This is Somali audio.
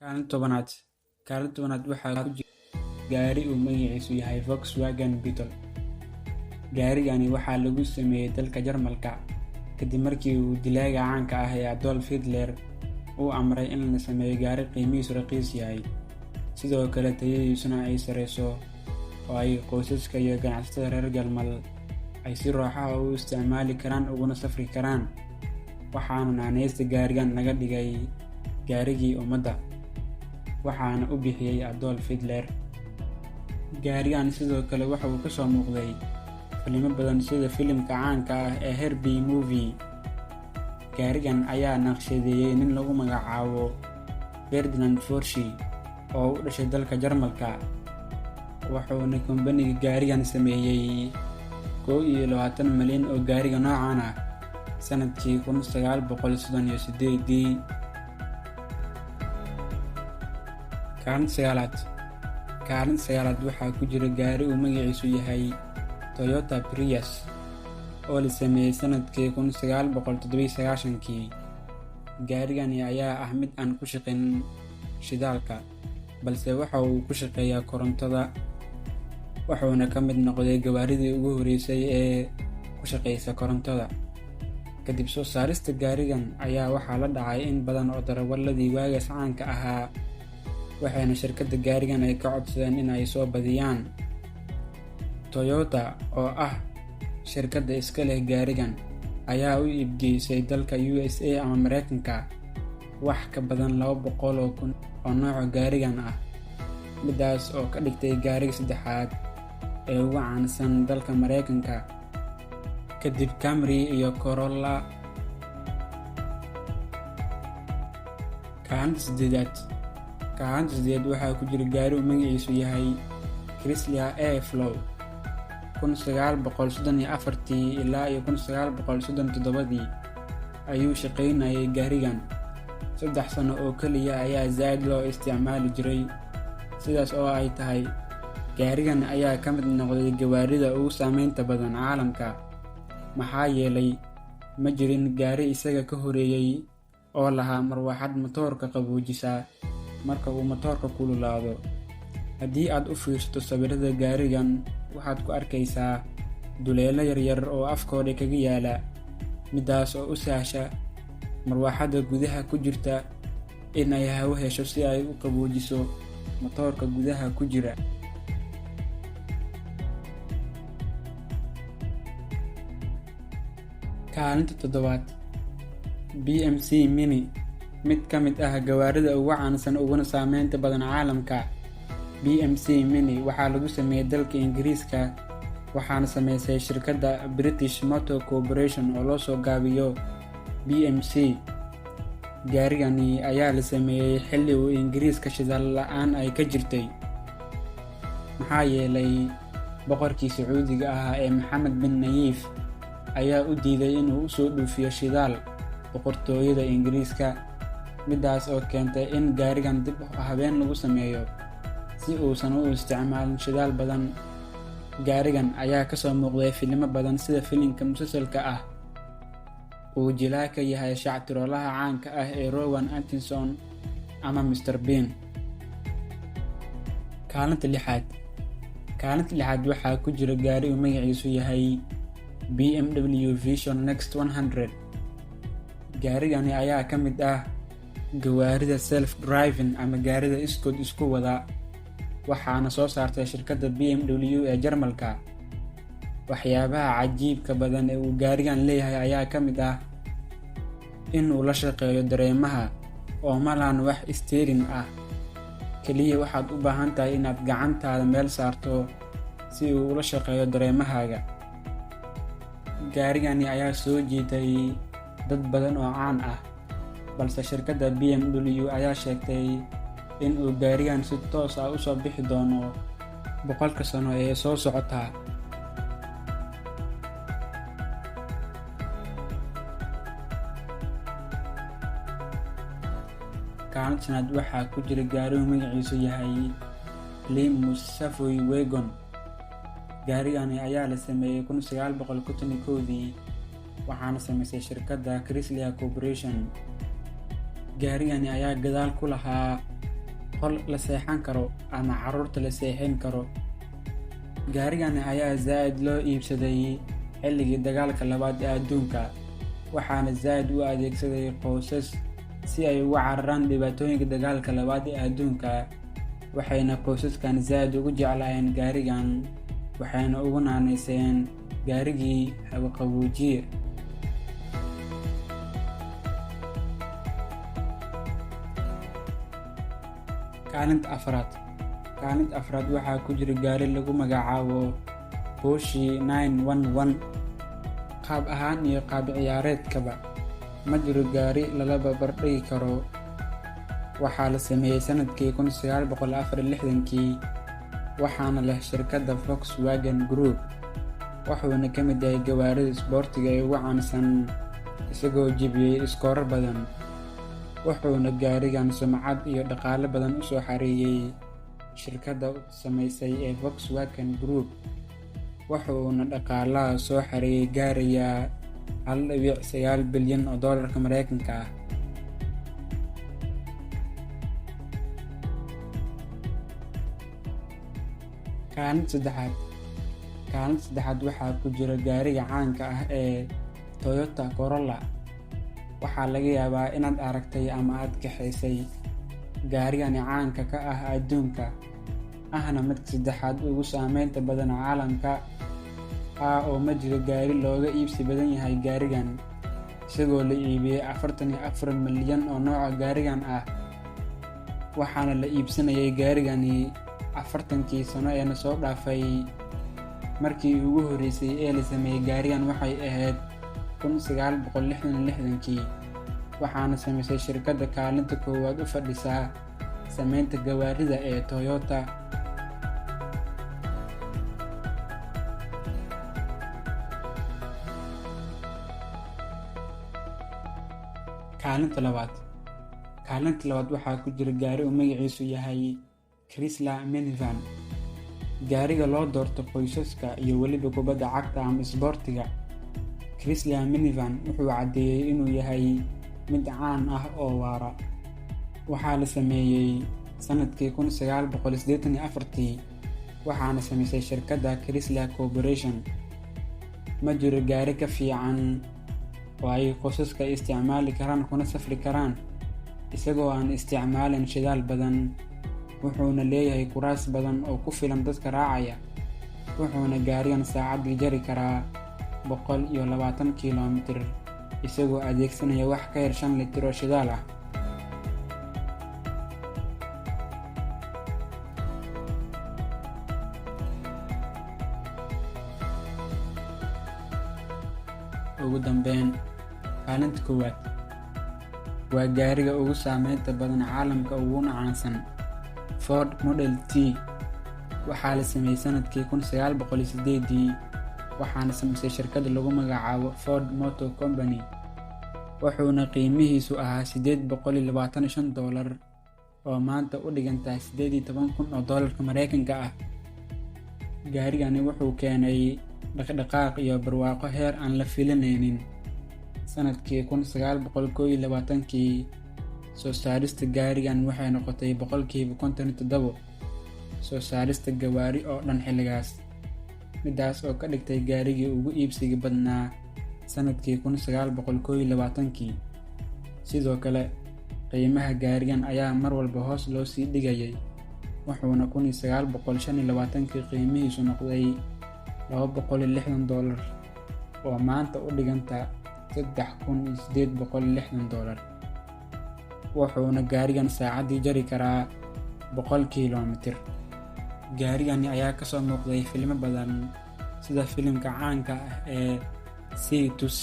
Kaalin tobnaad waxaa ku jira gaari uu magaciisu yahay Volkswagen Beetle. Gaarigani waxaa lagu sameeyay dalka Jarmalka kadib markii uu dilaaga caanka ah ee Adolf Hitler uu amray in la sameeyo gaari qiimihiisu raqiis yahay, sidoo kale tayadiisuna ay sareyso oo ay qoysaska iyo ganacsatada reer Jarmal ay si raaxo ah u isticmaali karaan uguna safri karaan. Waxaana naanaysta gaarigan laga dhigay gaarigii ummadda, waxaana u bixiyay Adolf Hitler. Gaarigan sidoo kale waxa uu ka soo muuqday filimo badan sida filimka caanka ah ee Herbie Movie. Gaarigan ayaa naqshadeeyay nin lagu magacaabo Ferdinand Porsche oo u dhashay dalka Jarmalka, wuxuuna kumbaniga gaarigan sameeyay 21 milyan oo gaariga noocan ah sanadkii 1938. Kaalin sagaalaad waxaa ku jira gaari uu magaciisu yahay Toyota Prius oo la sameeyay sanadkii 1997. Gaarigani ayaa ah mid aan ku shaqayn shidaalka, balse waxa uu ku shaqeeyaa korontada, wuxuuna ka mid noqday gawaaridii ugu horeysay ee ku shaqeysa korontada. Kadib soo saarista gaarigan ayaa waxaa la dhacay in badan oo darawaladii waagaas caanka ahaa, waxaana shirkadda gaarigan ay ka codsadeen in ay soo badiyaan. Toyota oo ah shirkadda iska leh gaarigan ayaa u iibgeysay dalka USA ama Mareykanka wax ka badan 200,000 oo nooca gaarigan ah, midaas oo ka dhigtay gaariga saddexaad ee ugu caansan dalka Mareykanka kadib Camry iyo Corolla. Kaalinta sideed waxaa ku jira gaari uu magaciisu yahay Chrysler Airflow. 1934 ilaa 1937 ayuu shaqaynayay gaarigan. 3 sano oo kaliya ayaa zaid loo isticmaali jiray. Sidaas oo ay tahay, gaarigan ayaa ka mid noqday gawaarida ugu saameynta badan caalamka, maxaa yeelay ma jirin gaari isaga ka horeeyay oo lahaa marwaaxad matoorka qaboojisa marka uu matoorka kululaado. Haddii aad u fiirsato sawirada gaarigan, waxaad ku arkaysaa duleelo yaryar oo afkooda kaga yaala, midaas oo u sahasha marwaaxadda gudaha ku jirta in ay hawo hesho si ay u qaboojiso matoorka gudaha ku jira. Kaalinta toddobaad, BMC Mini, mid ka mid ah gawaarida ugu caansan uguna saameynta badan caalamka. BMC Mini waxaa lagu sameeyay dalka Ingiriiska, waxaana sameysay shirkadda British Motor Corporation oo loo soo gaabiyo BMC. Gaarigani ayaa la sameeyay xilli uu Ingiriiska shidaal la'aan ay ka jirtay, maxaa yeelay boqorkii Sacuudiga ahaa ee Maxamed bin Nayef ayaa u diiday inuu u soo dhoofiyo shidaal boqortooyada Ingiriiska, midaas oo keentay in gaarigan dib u habeyn lagu sameeyo si uusan u isticmaalin shidaal badan. Gaarigan ayaa ka soo muuqday filimo badan sida filimka musalsalka ah uu jilaa ka yahay shactiroolaha caanka ah ee Rowan Atkinson ama Mr Bean. Kaalinta lixaad waxaa ku jira gaari uu magaciisu yahay BMW Vision Next 100. Gaarigani ayaa ka mid ah gawaarida self-driving ama gaarida iskood isku wada, waxaana soo saartay shirkadda BMW ee Jarmalka. Waxyaabaha cajiibka badan ee uu gaarigan leeyahay ayaa ka mid ah in uu la shaqeeyo dareemaha oo ma lahan wax steering ah, kaliya waxaad u baahan tahay inaad gacantaada meel saarto si uu ula shaqeeyo dareemahaaga. Gaarigani ayaa soo jiitay dad badan oo caan ah, balse shirkadda BMW ayaa sheegtay in uu gaarigan si toos ah u soo bixi doono 100 sano ee soo socota. Kaalinta shanaad waxaa ku jira gaari uu magaciisu yahay Plymouth Savoy Wagon. Gaarigani ayaa la sameeyay 1951, waxaana sameysay shirkadda Chrysler Corporation. Gaarigani ayaa gadaal ku lahaa qol la seexan karo ama carruurta la seexin karo. Gaarigani ayaa zaa'id loo iibsaday xilligii dagaalka labaad ee adduunka, waxaana zaa'id u adeegsaday qoysas si ay uga cararaan dhibaatooyinka dagaalka labaad ee adduunka, waxayna qoysaskan zaa'id ugu jeclaayeen gaarigan, waxayna ugu naanayseen gaarigii hawo-qaboojiye. Kaalinta afraad waxaa ku jira gaari lagu magacaabo Porsche 911. Qaab ahaan iyo qaab ciyaareedkaba ma jiro gaari lala barbardhigi karo. Waxaa la sameeyey sanadkii 1964, waxaana leh shirkadda Volkswagen Group, wuxuuna ka mid yahay gawaarida isboortiga ee ugu caansan, isagoo jebiyey iskoorar badan. Wuxuuna gaarigan sumcad iyo dhaqaale badan u soo xareeyey shirkadda samaysay ee Volkswagen Group, wuxuuna dhaqaalaha soo xareeyey gaaraya $1.9 bilyan oo doolarka Mareykanka ah. Kaalinta saddexaad waxaa ku jira gaariga caanka ah ee Toyota Corolla. Waxaa laga yaabaa inaad aragtay ama aad kaxaysay gaarigani caanka ka ah adduunka, ahna midka saddexaad ugu saameynta badan caalamka oo ma jiro gaari looga iibsi badan yahay gaarigan, isagoo la iibiyey 44 milyan oo nooca gaarigan ah. Waxaana la iibsanayay gaarigani 40kii sano ee soo dhaafay. Markii ugu horeysay ee la sameeyey gaarigan waxay ahayd 1966, waxaana samaysay shirkadda kaalinta koowaad u fadhisa samaynta gawaarida ee Toyota. Kaalinta labaad waxaa ku jira gaari uu magaciisu yahay Chrysler Minivan. Gaariga loo doorto qoysaska iyo weliba kubadda cagta ama isboortiga. Chrysler Minivan wuxuu caddeeyey inuu yahay mid caan ah oo waara. Waxaa la sameeyey sanadkii 1984, waxaana samaysay shirkadda Chrysler Corporation. Ma jiro gaari ka fiican oo ay qoysaska isticmaali karaan kuna safri karaan, isagoo aan isticmaalin shidaal badan, wuxuuna leeyahay kuraas badan oo ku filan dadka raacaya. Wuxuuna gaarigan saacaddii jari karaa 120 kiiloomitir isagoo adeegsanaya wax ka yar 5 litir oo shidaal ah. Ugu dambeyn, kaalinta koowaad waa gaariga ugu saameynta badan caalamka uguna caansan, Ford Model T. Waxaa la sameeyey sanadkii 1908, waxaana samaysay shirkadda lagu magacaabo Ford Motor Company, wuxuuna qiimihiisu ahaa $825 oo maanta u dhiganta $18,000 oo doolarka Mareykanka ah. Gaarigani wuxuu keenay dhaqdhaqaaq iyo barwaaqo heer aan la filanaynin. Sanadkii 1921, soo saarista gaarigan waxay noqotay 57% soo saarista gawaari oo dhan xilligaas, midaas oo ka dhigtay gaarigii ugu iibsiga badnaa sanadkii 1921. Sidoo kale, qiimaha gaarigan ayaa mar walba hoos loo sii dhigayay, wuxuuna 1925 qiimihiisu noqday $260 oo maanta u dhiganta $3,860. wuxuuna gaarigan saacaddii jari karaa 100 kiiloomitir. Gaarigani ayaa kasoo muuqday filmo badan sida filimka caanka ah ee C to C